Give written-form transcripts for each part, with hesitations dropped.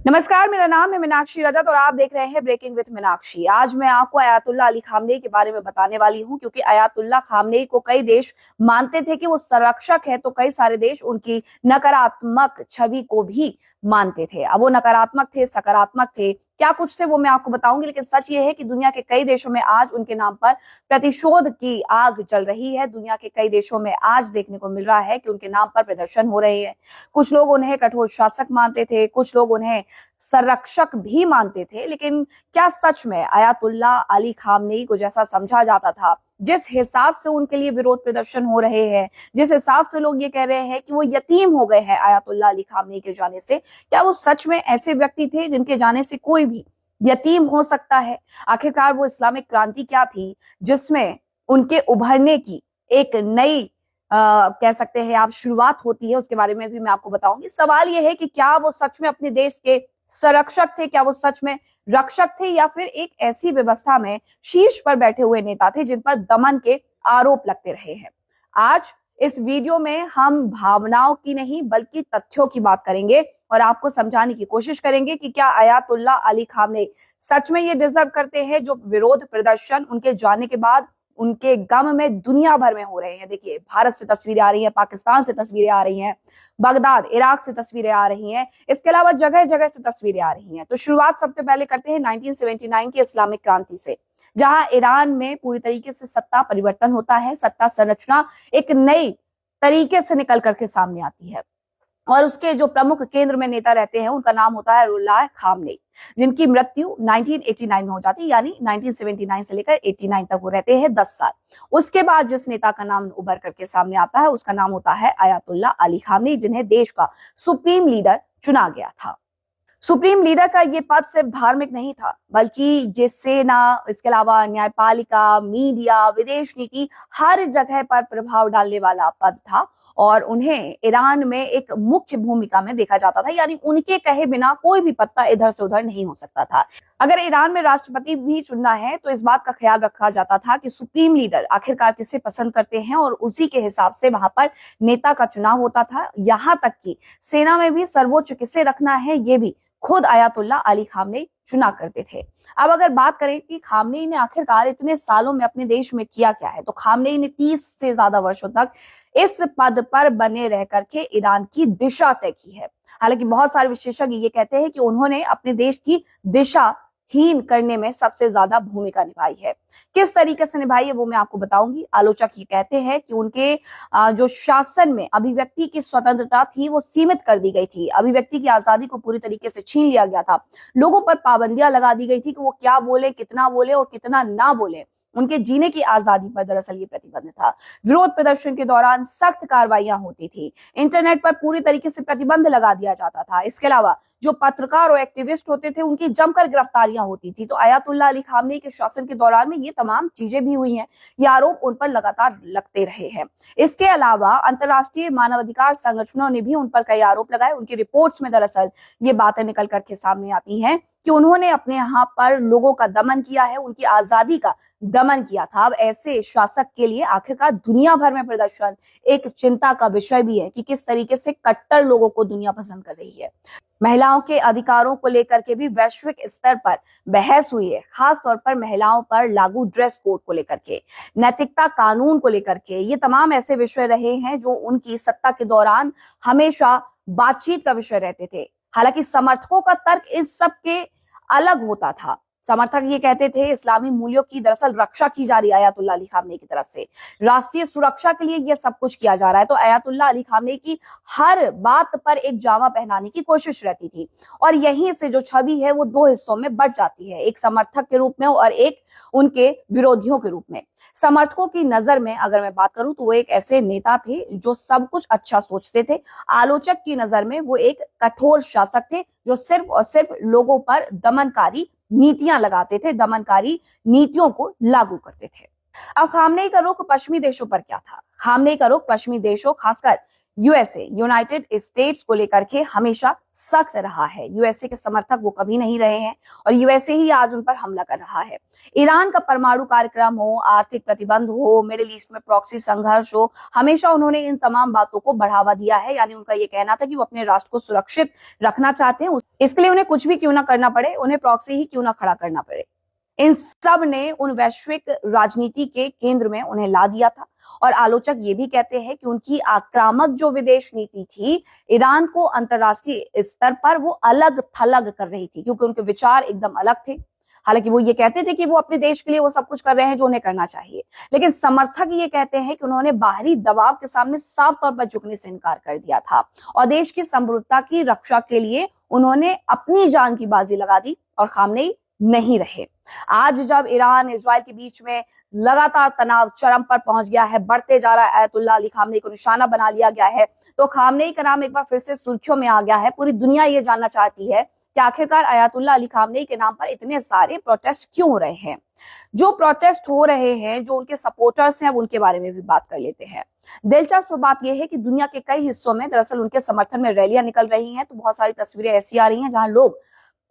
नमस्कार, मेरा नाम है मीनाक्षी रजत और आप देख रहे हैं ब्रेकिंग विद मीनाक्षी। आज मैं आपको अयातुल्ला अली खामनेई के बारे में बताने वाली हूं, क्योंकि अयातुल्ला खामनेई को कई देश मानते थे कि वो संरक्षक है, तो कई सारे देश उनकी नकारात्मक छवि को भी मानते थे। अब वो नकारात्मक थे, सकारात्मक थे, क्या कुछ थे वो मैं आपको बताऊंगी। लेकिन सच ये है कि दुनिया के कई देशों में आज उनके नाम पर प्रतिशोध की आग जल रही है। दुनिया के कई देशों में आज देखने को मिल रहा है कि उनके नाम पर प्रदर्शन हो रहे हैं। कुछ लोग उन्हें कठोर शासक मानते थे, कुछ लोग उन्हें संरक्षक भी मानते थे। लेकिन क्या सच में अयातुल्ला अली खामनेई को जैसा समझा जाता था, जिस हिसाब से उनके लिए विरोध प्रदर्शन हो रहे हैं, जिस हिसाब से लोग ये कह रहे हैं कि वो यतीम हो गए हैं अयातुल्ला अली खामनेई के जाने से, क्या वो सच में ऐसे व्यक्ति थे जिनके जाने से कोई भी यतीम हो सकता है? आखिरकार वो इस्लामिक क्रांति क्या थी जिसमें उनके उभरने की एक नई कह सकते हैं आप शुरुआत होती है? उसके बारे में भी मैं आपको बताऊंगी। सवाल यह है कि क्या वो सच में अपने देश के संरक्षक थे, क्या वो सच में रक्षक थे, या फिर एक ऐसी व्यवस्था में शीर्ष पर बैठे हुए नेता थे जिन पर दमन के आरोप लगते रहे हैं। आज इस वीडियो में हम भावनाओं की नहीं बल्कि तथ्यों की बात करेंगे और आपको समझाने की कोशिश करेंगे कि क्या अयातुल्ला अली खामनेई सच में ये डिजर्व करते हैं जो विरोध प्रदर्शन उनके जाने के बाद उनके गम में दुनिया भर में हो रहे हैं। देखिए, भारत से तस्वीरें आ रही हैं, पाकिस्तान से तस्वीरें आ रही हैं, बगदाद इराक से तस्वीरें आ रही हैं, इसके अलावा जगह जगह से तस्वीरें आ रही हैं। तो शुरुआत सबसे पहले करते हैं 1979 की इस्लामिक क्रांति से, जहां ईरान में पूरी तरीके से सत्ता परिवर्तन होता है। सत्ता संरचना एक नई तरीके से निकल करके सामने आती है और उसके जो प्रमुख केंद्र में नेता रहते हैं उनका नाम होता है रुल्लाह खामनेई, जिनकी मृत्यु 1989 में हो जाती है। यानी 1979 से लेकर 89 तक वो रहते हैं 10 साल। उसके बाद जिस नेता का नाम उभर करके सामने आता है उसका नाम होता है अयातुल्ला अली खामनेई, जिन्हें देश का सुप्रीम लीडर चुना गया था। सुप्रीम लीडर का ये पद सिर्फ धार्मिक नहीं था, बल्कि ये सेना, इसके अलावा न्यायपालिका, मीडिया, विदेश नीति, हर जगह पर प्रभाव डालने वाला पद था और उन्हें ईरान में एक मुख्य भूमिका में देखा जाता था। यानी उनके कहे बिना कोई भी पत्ता इधर से उधर नहीं हो सकता था। अगर ईरान में राष्ट्रपति भी चुनना है तो इस बात का ख्याल रखा जाता था कि सुप्रीम लीडर आखिरकार किसे पसंद करते हैं और उसी के हिसाब से वहां पर नेता का चुनाव होता था। यहां तक कि सेना में भी सर्वोच्च किसे रखना है ये भी खुद अयातुल्ला अली खामनेई चुना करते थे। अब अगर बात करें कि खामनेई ने आखिरकार इतने सालों में अपने देश में किया क्या है, तो खामनेई ने 30 से ज्यादा वर्षों तक इस पद पर बने रह करके ईरान की दिशा तय की है। हालांकि बहुत सारे विशेषज्ञ ये कहते हैं कि उन्होंने अपने देश की दिशा हीन करने में सबसे ज्यादा भूमिका निभाई है। किस तरीके से निभाई है वो मैं आपको बताऊंगी। आलोचक ये कहते हैं कि उनके जो शासन में अभिव्यक्ति की स्वतंत्रता थी वो सीमित कर दी गई थी, अभिव्यक्ति की आजादी को पूरी तरीके से छीन लिया गया था, लोगों पर पाबंदियां लगा दी गई थी कि वो क्या बोले, कितना बोले और कितना ना बोले। उनके जीने की आजादी पर दरअसल ये प्रतिबंध था। विरोध प्रदर्शन के दौरान सख्त कार्रवाइयां होती थी, इंटरनेट पर पूरी तरीके से प्रतिबंध लगा दिया जाता था। इसके अलावा जो पत्रकार और एक्टिविस्ट होते थे उनकी जमकर गिरफ्तारियां होती थी। तो अयातुल्ला अली खामनेई के शासन के दौरान में ये तमाम चीजें भी हुई हैं, ये आरोप उन पर लगातार लगते रहे हैं। इसके अलावा अंतर्राष्ट्रीय मानवाधिकार संगठनों ने भी उन पर कई आरोप लगाए। उनकी रिपोर्ट्स में दरअसल ये बातें निकल करके सामने आती हैं कि उन्होंने अपने यहाँ पर लोगों का दमन किया है, उनकी आजादी का दमन किया था। अब ऐसे शासक के लिए आखिरकार दुनिया भर में प्रदर्शन एक चिंता का विषय भी है कि किस तरीके से कट्टर लोगों को दुनिया पसंद कर रही है। महिलाओं के अधिकारों को लेकर के भी वैश्विक स्तर पर बहस हुई है, खास तौर पर महिलाओं पर लागू ड्रेस कोड को लेकर के, नैतिकता कानून को लेकर के। ये तमाम ऐसे विषय रहे हैं जो उनकी सत्ता के दौरान हमेशा बातचीत का विषय रहते थे। हालांकि समर्थकों का तर्क इस सब के अलग होता था। समर्थक ये कहते थे इस्लामी मूल्यों की दरअसल रक्षा की जा रही है अयातुल्ला अली खामनेई की तरफ से, राष्ट्रीय सुरक्षा के लिए ये सब कुछ किया जा रहा है। तो अयातुल्ला अली खामनेई की हर बात पर एक जामा पहनाने की कोशिश रहती थी और यहीं से जो छवि है वो दो हिस्सों में बढ़ जाती है, एक समर्थक के रूप में और एक उनके विरोधियों के रूप में। समर्थकों की नजर में अगर मैं बात करूं तो वो एक ऐसे नेता थे जो सब कुछ अच्छा सोचते थे। आलोचक की नजर में वो एक कठोर शासक थे जो सिर्फ और सिर्फ लोगों पर दमनकारी नीतियां लगाते थे, दमनकारी नीतियों को लागू करते थे। अब खामनेई का रुख पश्चिमी देशों पर क्या था? खामनेई का रुख पश्चिमी देशों, खासकर यूएसए यूनाइटेड स्टेट्स को लेकर के हमेशा सख्त रहा है। यूएसए के समर्थक वो कभी नहीं रहे हैं और यूएसए ही आज उन पर हमला कर रहा है। ईरान का परमाणु कार्यक्रम हो, आर्थिक प्रतिबंध हो, मिडिल ईस्ट में प्रॉक्सी संघर्ष हो, हमेशा उन्होंने इन तमाम बातों को बढ़ावा दिया है। यानी उनका ये कहना था कि वो अपने राष्ट्र को सुरक्षित रखना चाहते हैं, इसके लिए उन्हें कुछ भी क्यों ना करना पड़े, उन्हें प्रॉक्सी ही क्यों ना खड़ा करना पड़े। इन सब ने उन वैश्विक राजनीति के केंद्र में उन्हें ला दिया था। और आलोचक ये भी कहते हैं कि उनकी आक्रामक जो विदेश नीति थी, ईरान को अंतरराष्ट्रीय स्तर पर वो अलग थलग कर रही थी, क्योंकि उनके विचार एकदम अलग थे। हालांकि वो ये कहते थे कि वो अपने देश के लिए वो सब कुछ कर रहे हैं जो उन्हें करना चाहिए, लेकिन समर्थक ये कहते हैं कि उन्होंने बाहरी दबाव के सामने साफ तौर पर झुकने से इनकार कर दिया था और देश की समृद्धता की रक्षा के लिए उन्होंने अपनी जान की बाजी लगा दी और खामनेई नहीं रहे। आज जब ईरान इजराइल के बीच में लगातार तनाव चरम पर पहुंच गया है, बढ़ते जा रहा है, अयतुल्ला अली खामनेई को निशाना बना लिया गया है, तो खामनेई का नाम एक बार फिर से सुर्खियों में आ गया है। पूरी दुनिया ये जानना चाहती है कि आखिरकार अयतुल्ला अली खामनेई के नाम पर इतने सारे प्रोटेस्ट क्यों हो रहे हैं। जो प्रोटेस्ट हो रहे हैं, जो उनके सपोर्टर्स हैं, अब उनके बारे में भी बात कर लेते हैं। दिलचस्प बात यह है कि दुनिया के कई हिस्सों में दरअसल उनके समर्थन में रैलियां निकल रही हैं, तो बहुत सारी तस्वीरें ऐसी आ रही हैं जहां लोग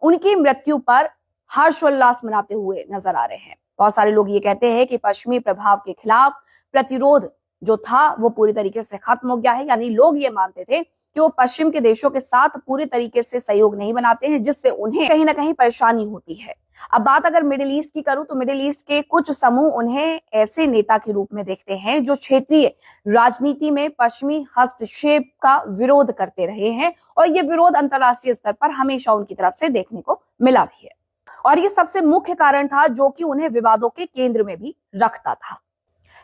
उनकी मृत्यु पर हर्षोल्लास मनाते हुए नजर आ रहे हैं। बहुत सारे लोग ये कहते हैं कि पश्चिमी प्रभाव के खिलाफ प्रतिरोध जो था वो पूरी तरीके से खत्म हो गया है। यानी लोग ये मानते थे कि वो पश्चिम के देशों के साथ पूरी तरीके से सहयोग नहीं बनाते हैं, जिससे उन्हें कहीं ना कहीं परेशानी होती है। अब बात अगर मिडिल ईस्ट की करूं तो मिडिल ईस्ट के कुछ समूह उन्हें ऐसे नेता के रूप में देखते हैं जो क्षेत्रीय राजनीति में पश्चिमी हस्तक्षेप का विरोध करते रहे हैं और ये विरोध अंतरराष्ट्रीय स्तर पर हमेशा उनकी तरफ से देखने को मिला भी है। और ये सबसे मुख्य कारण था जो कि उन्हें विवादों के केंद्र में भी रखता था।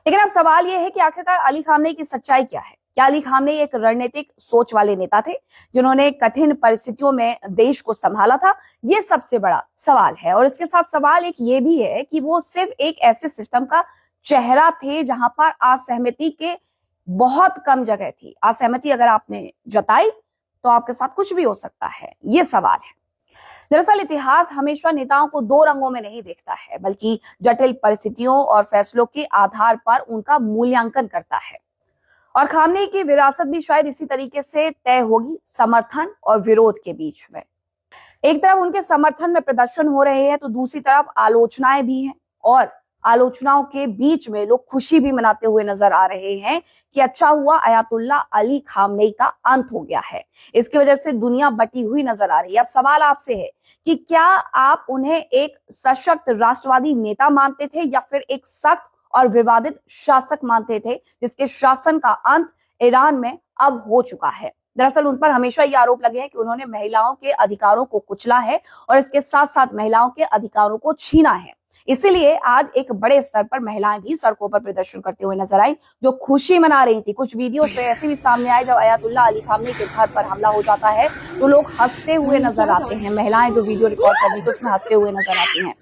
लेकिन अब सवाल यह है कि आखिरकार अली खामनेई की सच्चाई क्या है। क्या अली खामनेई एक रणनीतिक सोच वाले नेता थे जिन्होंने कठिन परिस्थितियों में देश को संभाला था? ये सबसे बड़ा सवाल है। और इसके साथ सवाल एक ये भी है कि वो सिर्फ एक ऐसे सिस्टम का चेहरा थे जहां पर असहमति के बहुत कम जगह थी। असहमति अगर आपने जताई तो आपके साथ कुछ भी हो सकता है, ये सवाल है। दरअसल इतिहास हमेशा नेताओं को दो रंगों में नहीं देखता है, बल्कि जटिल परिस्थितियों और फैसलों के आधार पर उनका मूल्यांकन करता है। और खामनेई की विरासत भी शायद इसी तरीके से तय होगी, समर्थन और विरोध के बीच में। एक तरफ उनके समर्थन में प्रदर्शन हो रहे हैं तो दूसरी तरफ आलोचनाएं भी हैं और आलोचनाओं के बीच में लोग खुशी भी मनाते हुए नजर आ रहे हैं कि अच्छा हुआ अयतुल्ला अली खामनेई का अंत हो गया है। इसकी वजह से दुनिया बटी हुई नजर आ रही है। अब सवाल आपसे है कि क्या आप उन्हें एक सशक्त राष्ट्रवादी नेता मानते थे या फिर एक सख्त और विवादित शासक मानते थे जिसके शासन का अंत ईरान में अब हो चुका है? दरअसल उन पर हमेशा ये आरोप लगे हैं कि उन्होंने महिलाओं के अधिकारों को कुचला है और इसके साथ साथ महिलाओं के अधिकारों को छीना है। इसीलिए आज एक बड़े स्तर पर महिलाएं भी सड़कों पर प्रदर्शन करते हुए नजर आई, जो खुशी मना रही थी। कुछ वीडियोस पे ऐसे भी सामने आए जब अयतुल्ला अली खामनेई के घर पर हमला हो जाता है तो लोग हंसते हुए नजर आते हैं। महिलाएं जो वीडियो रिकॉर्ड कर रही थी उसमें हंसते हुए नजर आती हैं।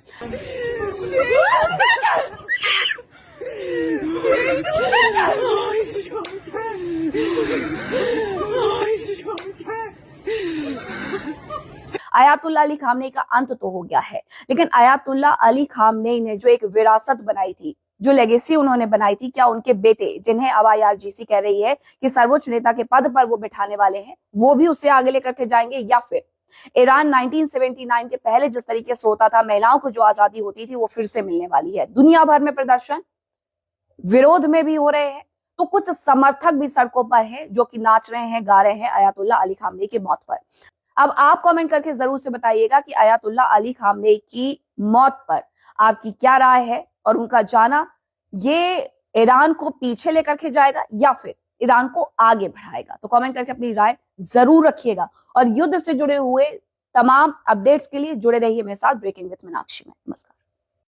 अयतुल्ला अली खामनेई का अंत तो हो गया है, लेकिन अयतुल्ला अली खामनेई ने जो एक विरासत बनाई थी, जो लेगेसी उन्होंने बनाई थी, क्या उनके बेटे, जिन्हें अब IRGC कह रही है कि सर्वोच्च नेता के पद पर वो बिठाने वाले हैं, वो भी उसे आगे लेकर के जाएंगे? या फिर ईरान 1979 के पहले जिस तरीके से होता था, महिलाओं को जो आजादी होती थी, वो फिर से मिलने वाली है? दुनिया भर में प्रदर्शन विरोध में भी हो रहे हैं, तो कुछ समर्थक भी सड़कों पर हैं जो कि नाच रहे हैं, गा रहे हैं अयतुल्ला अली खामनेई की मौत पर। अब आप कमेंट करके जरूर से बताइएगा कि अयतुल्ला अली खामनेई की मौत पर आपकी क्या राय है और उनका जाना ये ईरान को पीछे लेकर के जाएगा या फिर ईरान को आगे बढ़ाएगा? तो कमेंट करके अपनी राय जरूर रखिएगा और युद्ध से जुड़े हुए तमाम अपडेट्स के लिए जुड़े रहिए मेरे साथ ब्रेकिंग विद मीनाक्षी में। नमस्कार।